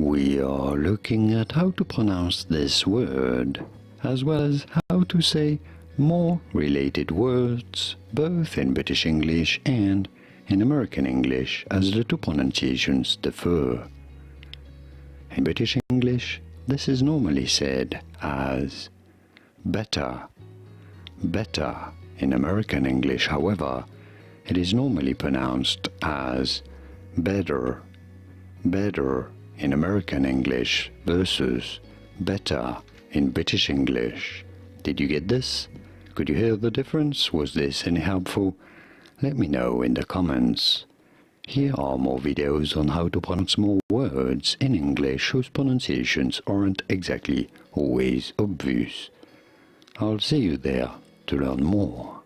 We are looking at how to pronounce this word, as well as how to say more related words, both in British English and in American English, as the two pronunciations differ. In British English, this is normally said as better, better. In American English, however, it is normally pronounced as better, better in American English versus better in British English. Did you get this? Could you hear the difference? Was this any helpful? Let me know in the comments. Here are more videos on how to pronounce more words in English whose pronunciations aren't exactly always obvious. I'll see you there to learn more.